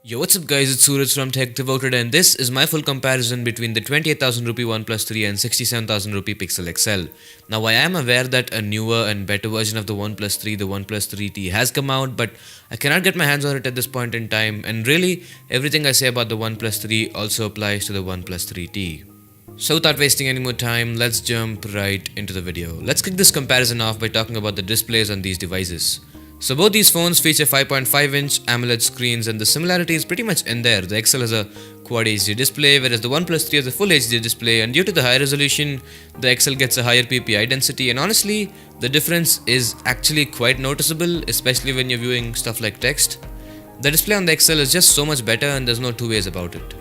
Yo, what's up guys, it's Suraj from Tech Devoted and this is my full comparison between the 28,000 rupee OnePlus 3 and 67,000 rupee Pixel XL. Now I am aware that a newer and better version of the OnePlus 3, the OnePlus 3T has come out, but I cannot get my hands on it at this point in time, and really everything I say about the OnePlus 3 also applies to the OnePlus 3T. So without wasting any more time, let's jump right into the video. Let's kick this comparison off by talking about the displays on these devices. So both these phones feature 5.5-inch AMOLED screens and the similarity is pretty much in there. The XL has a Quad HD display whereas the OnePlus 3 has a Full HD display, and due to the high resolution, the XL gets a higher PPI density, and honestly, the difference is actually quite noticeable, especially when you're viewing stuff like text. The display on the XL is just so much better and there's no two ways about it.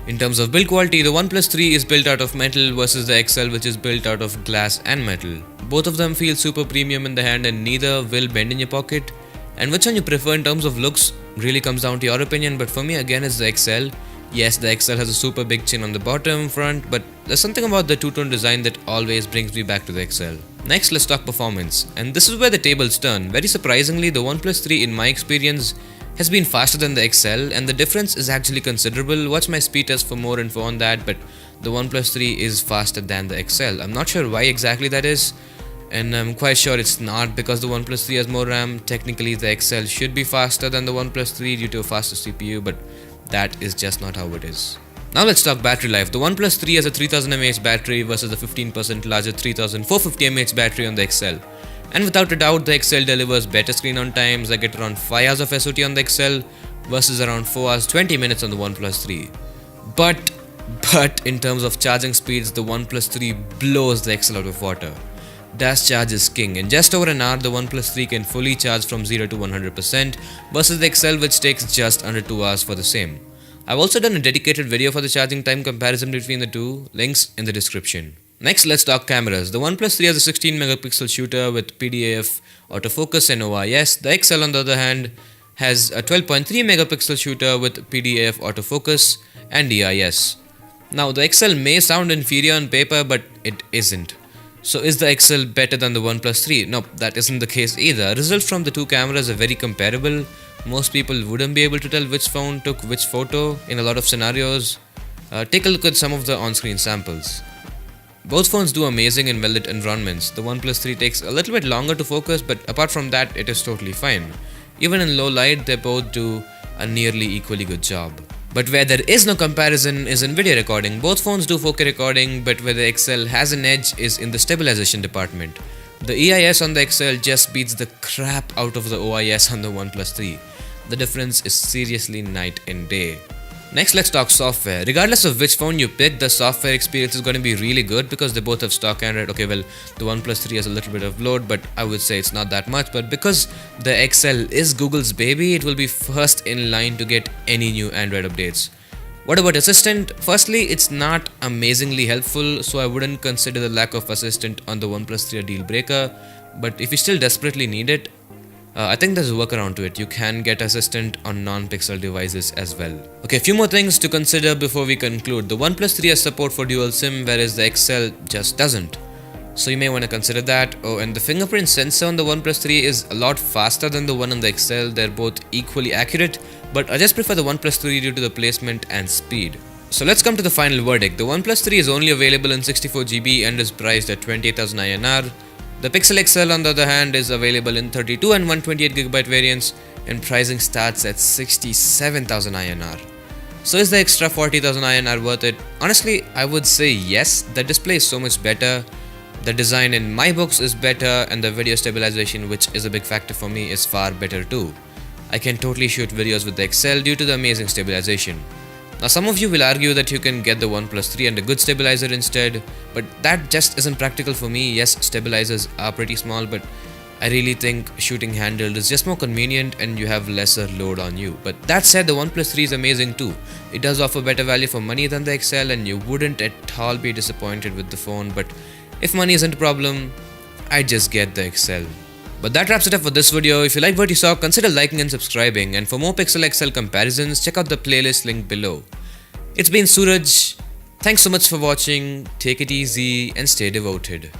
In terms of build quality, the OnePlus 3 is built out of metal versus the XL which is built out of glass and metal. Both of them feel super premium in the hand and neither will bend in your pocket. And which one you prefer in terms of looks really comes down to your opinion, but for me again it's the XL. Yes, the XL has a super big chin on the bottom, front, but there's something about the two-tone design that always brings me back to the XL. Next, let's talk performance. And this is where the tables turn. Very surprisingly, the OnePlus 3 in my experience has been faster than the XL, and the difference is actually considerable. Watch my speed test for more info on that, but the OnePlus 3 is faster than the XL. I'm not sure why exactly that is, and I'm quite sure it's not because the OnePlus 3 has more RAM. Technically, the XL should be faster than the OnePlus 3 due to a faster CPU, but that is just not how it is. Now let's talk battery life. The OnePlus 3 has a 3000 mAh battery versus the 15% larger 3450 mAh battery on the XL. And without a doubt, the XL delivers better screen on times. I get around 5 hours of SOT on the XL versus around 4 hours 20 minutes on the OnePlus 3. But in terms of charging speeds, the OnePlus 3 blows the XL out of water. Dash charge is king. In just over an hour, the OnePlus 3 can fully charge from 0 to 100% versus the XL which takes just under 2 hours for the same. I've also done a dedicated video for the charging time comparison between the two, links in the description. Next, let's talk cameras. The OnePlus 3 has a 16 megapixel shooter with PDAF autofocus and OIS. The XL on the other hand has a 12.3 megapixel shooter with PDAF autofocus and EIS. Now the XL may sound inferior on paper, but it isn't. So is the XL better than the OnePlus 3? No, that isn't the case either. Results from the two cameras are very comparable. Most people wouldn't be able to tell which phone took which photo in a lot of scenarios. Take a look at some of the on-screen samples. Both phones do amazing in well-lit environments. The OnePlus 3 takes a little bit longer to focus, but apart from that, it is totally fine. Even in low light, they both do a nearly equally good job. But where there is no comparison is in video recording. Both phones do 4K recording, but where the XL has an edge is in the stabilization department. The EIS on the XL just beats the crap out of the OIS on the OnePlus 3. The difference is seriously night and day. Next, let's talk software. Regardless of which phone you pick, the software experience is going to be really good because they both have stock Android. Okay, well, the OnePlus 3 has a little bit of load, but I would say it's not that much. But because the XL is Google's baby, it will be first in line to get any new Android updates. What about Assistant? Firstly, it's not amazingly helpful, so I wouldn't consider the lack of Assistant on the OnePlus 3 a deal breaker. But if you still desperately need it, I think there's a workaround to it. You can get Assistant on non-Pixel devices as well. Okay, a few more things to consider before we conclude. The OnePlus 3 has support for dual SIM, whereas the XL just doesn't. So you may want to consider that. Oh, and the fingerprint sensor on the OnePlus 3 is a lot faster than the one on the XL. They're both equally accurate, but I just prefer the OnePlus 3 due to the placement and speed. So let's come to the final verdict. The OnePlus 3 is only available in 64GB and is priced at 28,000 INR. The Pixel XL on the other hand is available in 32 and 128GB variants, and pricing starts at 67,000 INR. So is the extra 40,000 INR worth it? Honestly, I would say yes. The display is so much better, the design in my books is better, and the video stabilization, which is a big factor for me, is far better too. I can totally shoot videos with the XL due to the amazing stabilization. Now some of you will argue that you can get the OnePlus 3 and a good stabilizer instead, but that just isn't practical for me. Yes, stabilizers are pretty small, but I really think shooting handheld is just more convenient and you have lesser load on you. But that said, the OnePlus 3 is amazing too. It does offer better value for money than the XL and you wouldn't at all be disappointed with the phone, but if money isn't a problem, I'd just get the XL. But that wraps it up for this video. If you liked what you saw, consider liking and subscribing, and for more Pixel XL comparisons, check out the playlist link below. It's been Suraj. Thanks so much for watching, take it easy and stay devoted.